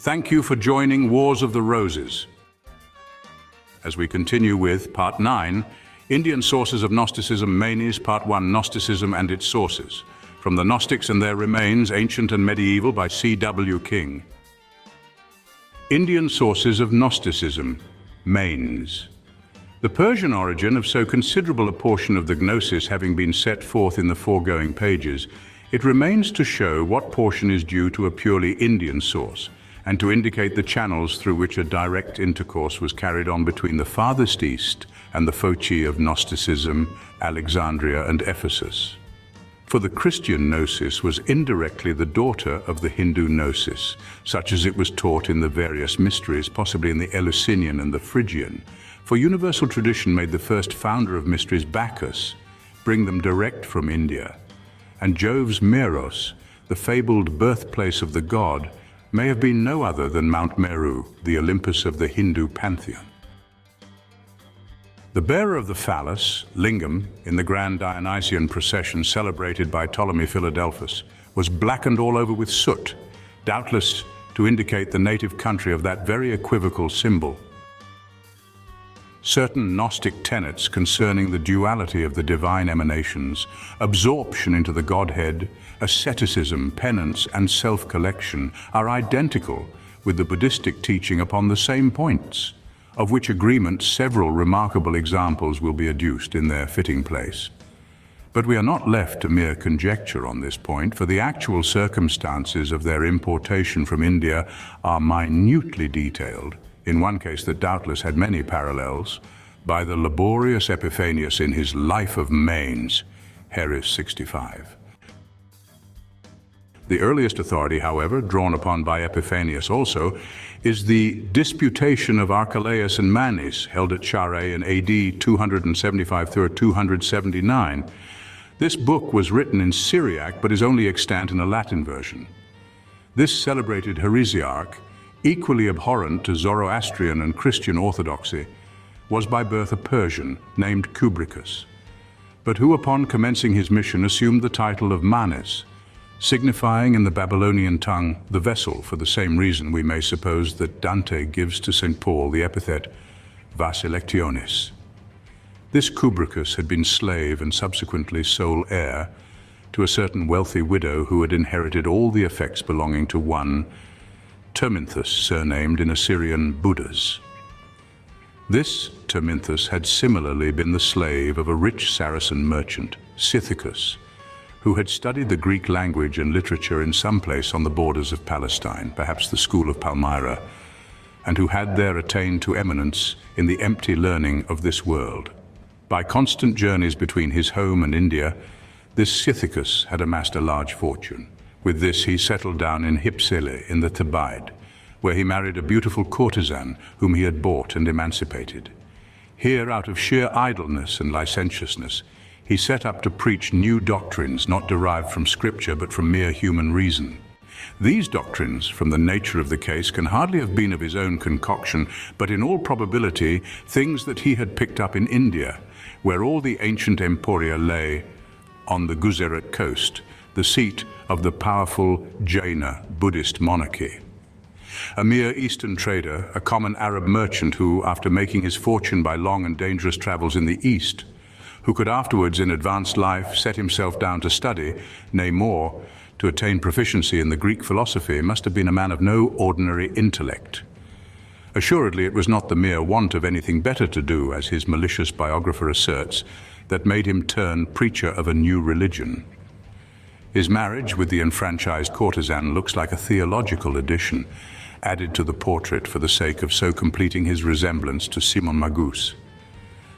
Thank you for joining Wars of the Roses. As we continue with Part 9, Indian Sources of Gnosticism Manes, Part 1, Gnosticism and its Sources, from the Gnostics and Their Remains, Ancient and Medieval by C.W. King. Indian Sources of Gnosticism Manes. The Persian origin of so considerable a portion of the Gnosis having been set forth in the foregoing pages, it remains to show what portion is due to a purely Indian source, and to indicate the channels through which a direct intercourse was carried on between the farthest east and the foci of Gnosticism, Alexandria and Ephesus. For the Christian Gnosis was indirectly the daughter of the Hindu Gnosis, such as it was taught in the various mysteries, possibly in the Eleusinian and the Phrygian. For universal tradition made the first founder of mysteries, Bacchus, bring them direct from India. And Jove's Meros, the fabled birthplace of the god, may have been no other than Mount Meru, the Olympus of the Hindu pantheon. The bearer of the phallus, Lingam, in the grand Dionysian procession celebrated by Ptolemy Philadelphus, was blackened all over with soot, doubtless to indicate the native country of that very equivocal symbol. Certain Gnostic tenets concerning the duality of the divine emanations, absorption into the Godhead, asceticism, penance, and self-collection are identical with the Buddhistic teaching upon the same points, of which agreement several remarkable examples will be adduced in their fitting place. But we are not left to mere conjecture on this point, for the actual circumstances of their importation from India are minutely detailed, in one case that doubtless had many parallels, by the laborious Epiphanius in his Life of Manes, Harris 65. The earliest authority, however, drawn upon by Epiphanius also, is the Disputation of Archelaus and Manes, held at Chare in AD 275–279. This book was written in Syriac, but is only extant in a Latin version. This celebrated heresiarch, equally abhorrent to Zoroastrian and Christian orthodoxy, was by birth a Persian named Kubricus, but who upon commencing his mission assumed the title of Manes, signifying in the Babylonian tongue the vessel, for the same reason we may suppose that Dante gives to St. Paul the epithet Vasilectionis. This Kubricus had been slave and subsequently sole heir to a certain wealthy widow who had inherited all the effects belonging to one Terminthus, surnamed in Assyrian Buddhas. This Terminthus had similarly been the slave of a rich Saracen merchant, Scythianus, who had studied the Greek language and literature in some place on the borders of Palestine, perhaps the school of Palmyra, and who had there attained to eminence in the empty learning of this world. By constant journeys between his home and India, this Scythianus had amassed a large fortune. With this he settled down in Hypsele in the Thebaid, where he married a beautiful courtesan whom he had bought and emancipated. Here, out of sheer idleness and licentiousness, he set up to preach new doctrines not derived from Scripture but from mere human reason. These doctrines, from the nature of the case, can hardly have been of his own concoction, but in all probability things that he had picked up in India, where all the ancient emporia lay on the Gujarat coast, the seat of the powerful Jaina Buddhist monarchy. A mere Eastern trader, a common Arab merchant who, after making his fortune by long and dangerous travels in the East, who could afterwards in advanced life set himself down to study, nay more, to attain proficiency in the Greek philosophy, must have been a man of no ordinary intellect. Assuredly it was not the mere want of anything better to do, as his malicious biographer asserts, that made him turn preacher of a new religion. His marriage with the enfranchised courtesan looks like a theological addition, added to the portrait for the sake of so completing his resemblance to Simon Magus.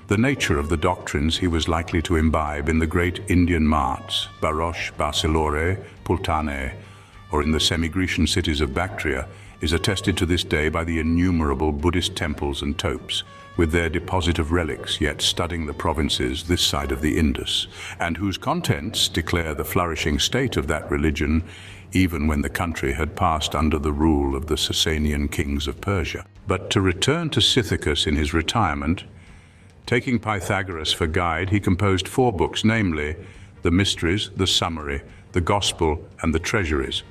The nature of the doctrines he was likely to imbibe in the great Indian marts, Barosh, Barcelore, Pultane, or in the semi-Grecian cities of Bactria, is attested to this day by the innumerable Buddhist temples and topes, with their deposit of relics yet studding the provinces this side of the Indus, and whose contents declare the flourishing state of that religion, even when the country had passed under the rule of the Sasanian kings of Persia. But to return to Scythianus in his retirement, taking Pythagoras for guide, he composed 4 books, namely, the Mysteries, the Summary, the Gospel, and the Treasuries.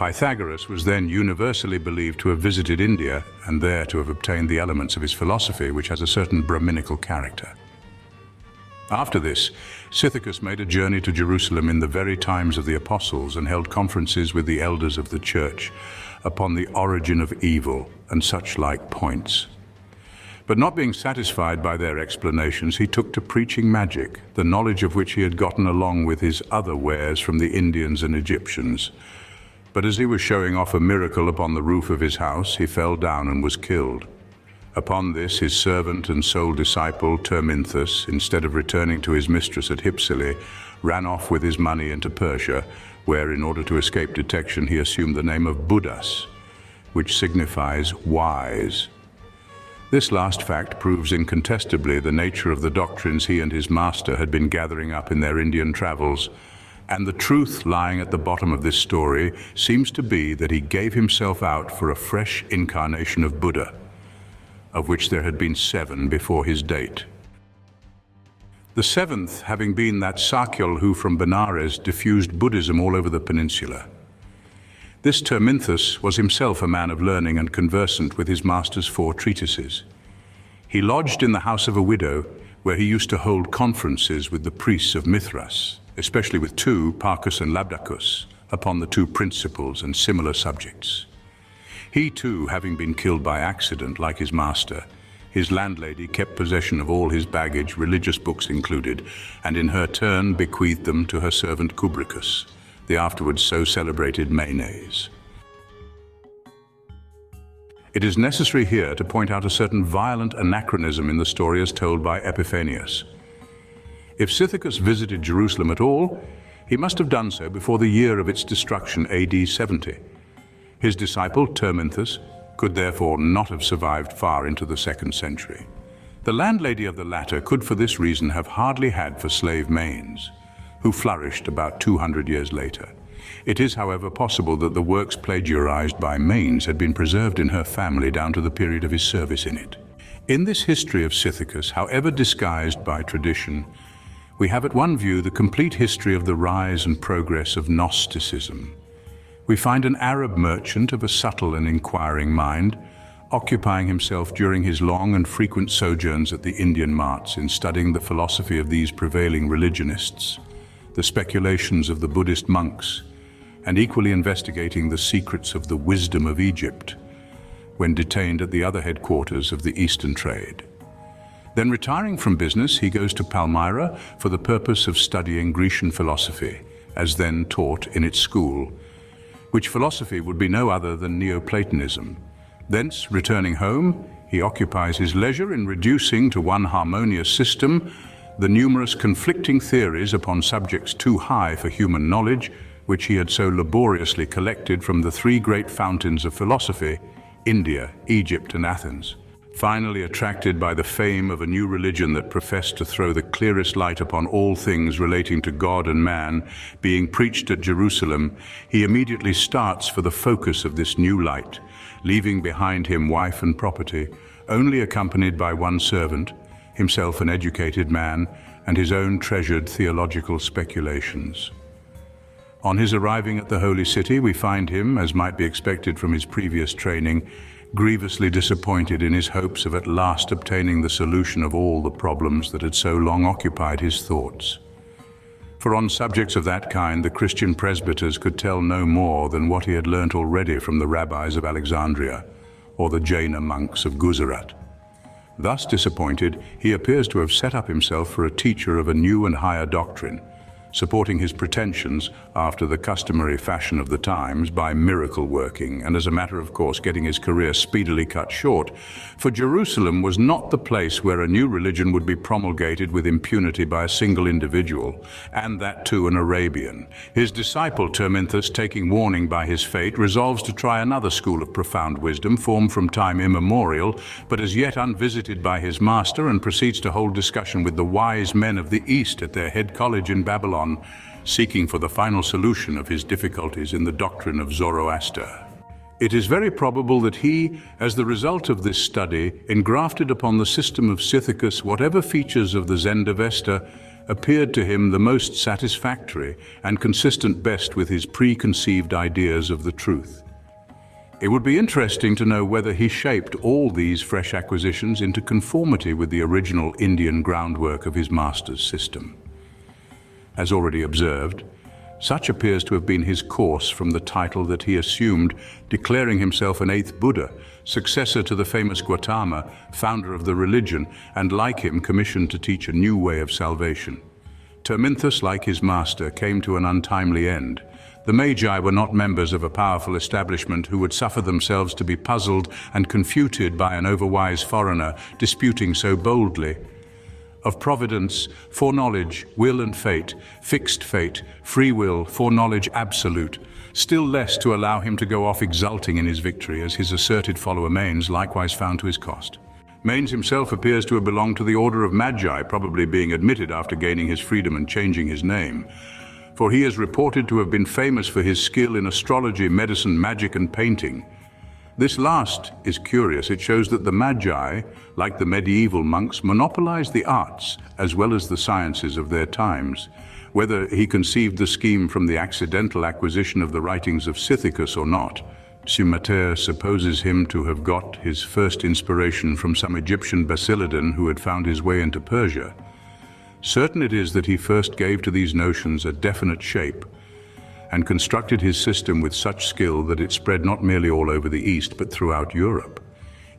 Pythagoras was then universally believed to have visited India and there to have obtained the elements of his philosophy, which has a certain Brahminical character. After this, Scythianus made a journey to Jerusalem in the very times of the apostles and held conferences with the elders of the church upon the origin of evil and such like points. But not being satisfied by their explanations, he took to preaching magic, the knowledge of which he had gotten along with his other wares from the Indians and Egyptians. But as he was showing off a miracle upon the roof of his house, he fell down and was killed. Upon this, his servant and sole disciple, Terminthus, instead of returning to his mistress at Hypsile, ran off with his money into Persia, where, in order to escape detection, he assumed the name of Buddhas, which signifies wise. This last fact proves incontestably the nature of the doctrines he and his master had been gathering up in their Indian travels, and the truth lying at the bottom of this story seems to be that he gave himself out for a fresh incarnation of Buddha, of which there had been 7 before his date. The 7th having been that Sakyal who from Benares diffused Buddhism all over the peninsula. This Terminthus was himself a man of learning and conversant with his master's 4 treatises. He lodged in the house of a widow, where he used to hold conferences with the priests of Mithras, especially with 2, Parcus and Labdacus, upon the 2 principles and similar subjects. He too, having been killed by accident like his master, his landlady kept possession of all his baggage, religious books included, and in her turn bequeathed them to her servant Kubricus, the afterwards so celebrated Manes. It is necessary here to point out a certain violent anachronism in the story as told by Epiphanius. If Scythianus visited Jerusalem at all, he must have done so before the year of its destruction, AD 70. His disciple, Terminthus, could therefore not have survived far into the 2nd century. The landlady of the latter could for this reason have hardly had for slave Manes, who flourished about 200 years later. It is, however, possible that the works plagiarized by Manes had been preserved in her family down to the period of his service in it. In this history of Scythianus, however disguised by tradition, we have at one view the complete history of the rise and progress of Gnosticism. We find an Arab merchant of a subtle and inquiring mind, occupying himself during his long and frequent sojourns at the Indian marts in studying the philosophy of these prevailing religionists, the speculations of the Buddhist monks, and equally investigating the secrets of the wisdom of Egypt, when detained at the other headquarters of the Eastern trade. Then retiring from business, he goes to Palmyra for the purpose of studying Grecian philosophy, as then taught in its school, which philosophy would be no other than Neoplatonism. Thence, returning home, he occupies his leisure in reducing to one harmonious system the numerous conflicting theories upon subjects too high for human knowledge, which he had so laboriously collected from the 3 great fountains of philosophy, India, Egypt, and Athens. Finally, attracted by the fame of a new religion that professed to throw the clearest light upon all things relating to God and man, being preached at Jerusalem, he immediately starts for the focus of this new light, leaving behind him wife and property, only accompanied by one servant, himself an educated man, and his own treasured theological speculations. On his arriving at the Holy City, we find him, as might be expected from his previous training, grievously disappointed in his hopes of at last obtaining the solution of all the problems that had so long occupied his thoughts. For on subjects of that kind, the Christian presbyters could tell no more than what he had learnt already from the rabbis of Alexandria or the Jaina monks of Gujarat. Thus disappointed, he appears to have set up himself for a teacher of a new and higher doctrine, supporting his pretensions, after the customary fashion of the times, by miracle working, and as a matter of course getting his career speedily cut short, for Jerusalem was not the place where a new religion would be promulgated with impunity by a single individual, and that too an Arabian. His disciple Terminthus, taking warning by his fate, resolves to try another school of profound wisdom, formed from time immemorial, but as yet unvisited by his master, and proceeds to hold discussion with the wise men of the East at their head college in Babylon, seeking for the final solution of his difficulties in the doctrine of Zoroaster. It is very probable that he, as the result of this study, engrafted upon the system of Scythianus whatever features of the Zendavesta appeared to him the most satisfactory and consistent best with his preconceived ideas of the truth. It would be interesting to know whether he shaped all these fresh acquisitions into conformity with the original Indian groundwork of his master's system. As already observed, such appears to have been his course from the title that he assumed, declaring himself an eighth Buddha, successor to the famous Gautama, founder of the religion, and like him commissioned to teach a new way of salvation. Terminthus, like his master, came to an untimely end. The Magi were not members of a powerful establishment who would suffer themselves to be puzzled and confuted by an overwise foreigner disputing so boldly. Of providence, foreknowledge, will and fate, fixed fate, free will, foreknowledge absolute, still less to allow him to go off exulting in his victory, as his asserted follower Manes likewise found to his cost. Manes himself appears to have belonged to the order of Magi, probably being admitted after gaining his freedom and changing his name. For he is reported to have been famous for his skill in astrology, medicine, magic, and painting. This last is curious. It shows that the Magi, like the medieval monks, monopolized the arts as well as the sciences of their times. Whether he conceived the scheme from the accidental acquisition of the writings of Scythianus or not, Sumater supposes him to have got his first inspiration from some Egyptian Basilidan who had found his way into Persia. Certain it is that he first gave to these notions a definite shape and constructed his system with such skill that it spread not merely all over the East but throughout Europe.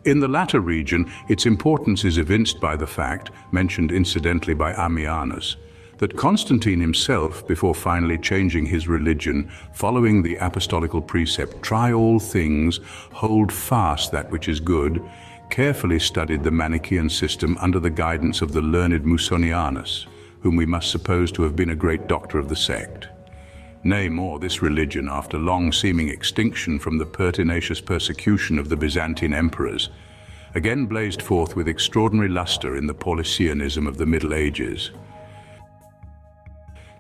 In the latter region, its importance is evinced by the fact, mentioned incidentally by Ammianus, that Constantine himself, before finally changing his religion, following the apostolical precept, "Try all things, hold fast that which is good," carefully studied the Manichaean system under the guidance of the learned Musonianus, whom we must suppose to have been a great doctor of the sect. Nay, more, this religion, after long seeming extinction from the pertinacious persecution of the Byzantine emperors, again blazed forth with extraordinary luster in the Paulicianism of the Middle Ages.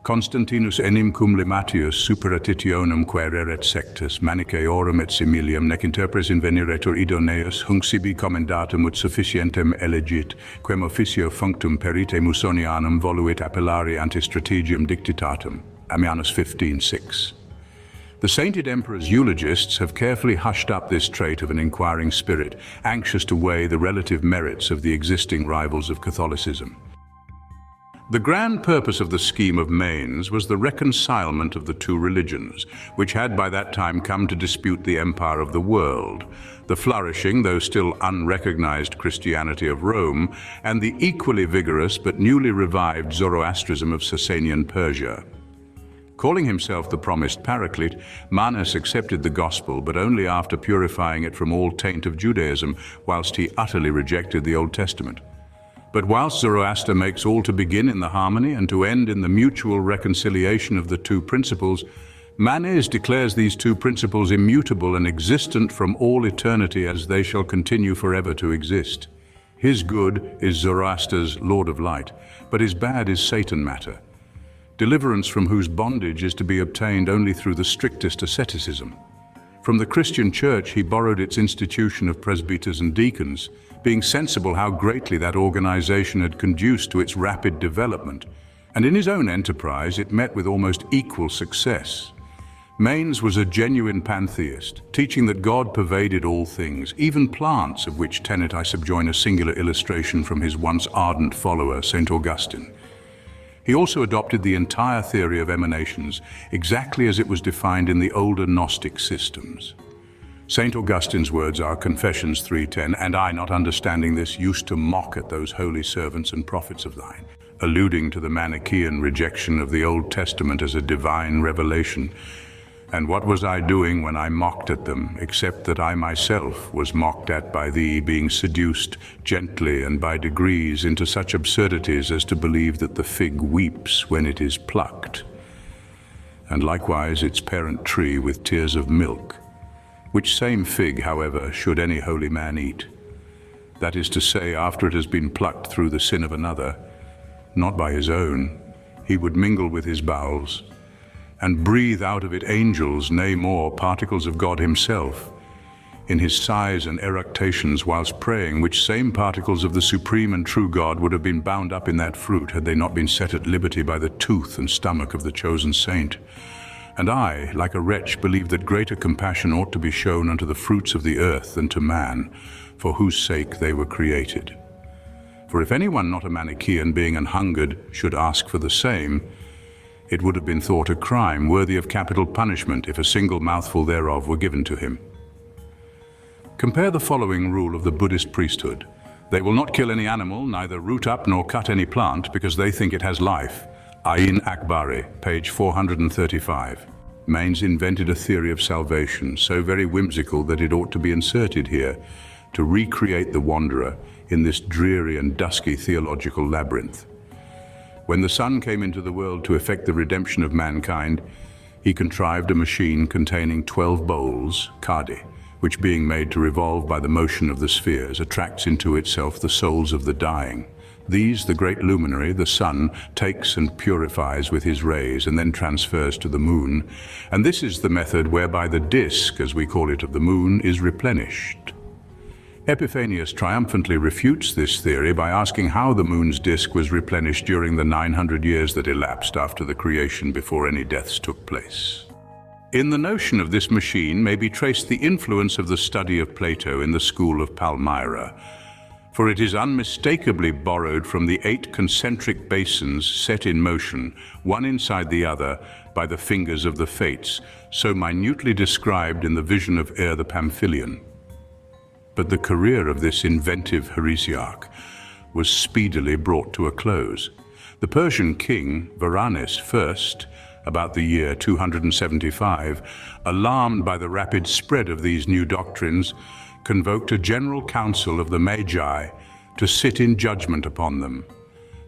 Constantinus enim cum limatius superatitionem quaereret sectus Manichaeorum et similium nec interpres inveniretur idoneus hunc sibi commendatum ut sufficientem elegit, quem officio functum perite Musonianum voluit appellari ante strategium dictitatum. Ammianus 15:6. The sainted emperor's eulogists have carefully hushed up this trait of an inquiring spirit, anxious to weigh the relative merits of the existing rivals of Catholicism. The grand purpose of the scheme of Manes was the reconcilement of the two religions, which had by that time come to dispute the empire of the world, the flourishing, though still unrecognized, Christianity of Rome, and the equally vigorous but newly revived Zoroastrism of Sasanian Persia. Calling himself the promised Paraclete, Manes accepted the gospel, but only after purifying it from all taint of Judaism, whilst he utterly rejected the Old Testament. But whilst Zoroaster makes all to begin in the harmony and to end in the mutual reconciliation of the two principles, Manes declares these two principles immutable and existent from all eternity, as they shall continue forever to exist. His good is Zoroaster's Lord of Light, but his bad is Satan matter, deliverance from whose bondage is to be obtained only through the strictest asceticism. From the Christian Church he borrowed its institution of presbyters and deacons, being sensible how greatly that organization had conduced to its rapid development, and in his own enterprise it met with almost equal success. Manes was a genuine pantheist, teaching that God pervaded all things, even plants, of which tenet I subjoin a singular illustration from his once ardent follower, St. Augustine. He also adopted the entire theory of emanations, exactly as it was defined in the older Gnostic systems. St. Augustine's words are Confessions 3:10, "And I, not understanding this, used to mock at those holy servants and prophets of thine," alluding to the Manichaean rejection of the Old Testament as a divine revelation. "And what was I doing when I mocked at them, except that I myself was mocked at by thee, being seduced gently and by degrees into such absurdities as to believe that the fig weeps when it is plucked, and likewise its parent tree with tears of milk, which same fig, however, should any holy man eat, that is to say, after it has been plucked through the sin of another, not by his own, he would mingle with his bowels, and breathe out of it angels, nay more, particles of God himself. in his sighs and eructations whilst praying, which same particles of the supreme and true God would have been bound up in that fruit had they not been set at liberty by the tooth and stomach of the chosen saint. And I, like a wretch, believe that greater compassion ought to be shown unto the fruits of the earth than to man, for whose sake they were created. For if anyone not a Manichaean, being an hungered, should ask for the same, it would have been thought a crime worthy of capital punishment if a single mouthful thereof were given to him. Compare the following rule of the Buddhist priesthood. They will not kill any animal, neither root up nor cut any plant, because they think it has life. Ain Akbari, page 435. Manes invented a theory of salvation, so very whimsical that it ought to be inserted here, to recreate the wanderer in this dreary and dusky theological labyrinth. When the Son came into the world to effect the redemption of mankind, he contrived a machine containing 12 bowls, kadi, which being made to revolve by the motion of the spheres, attracts into itself the souls of the dying. These the great luminary, the sun, takes and purifies with his rays and then transfers to the moon. And this is the method whereby the disk, as we call it, of the moon is replenished. Epiphanius triumphantly refutes this theory by asking how the moon's disk was replenished during the 900 years that elapsed after the creation before any deaths took place. In the notion of this machine may be traced the influence of the study of Plato in the school of Palmyra, for it is unmistakably borrowed from the 8 concentric basins set in motion, one inside the other, by the fingers of the Fates, so minutely described in the vision of Air the Pamphylian. But the career of this inventive heresiarch was speedily brought to a close. The Persian king, Varanes I, about the year 275, alarmed by the rapid spread of these new doctrines, convoked a general council of the Magi to sit in judgment upon them,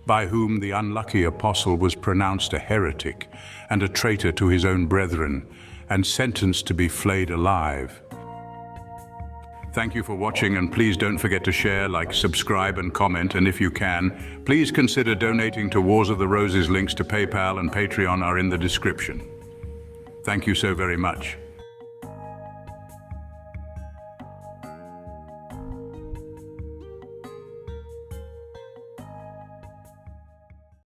by whom the unlucky apostle was pronounced a heretic and a traitor to his own brethren, and sentenced to be flayed alive. Thank you for watching, and please don't forget to share, like, subscribe and comment, and if you can, please consider donating to Wars of the Roses. Links to PayPal and Patreon are in the description. Thank you so very much.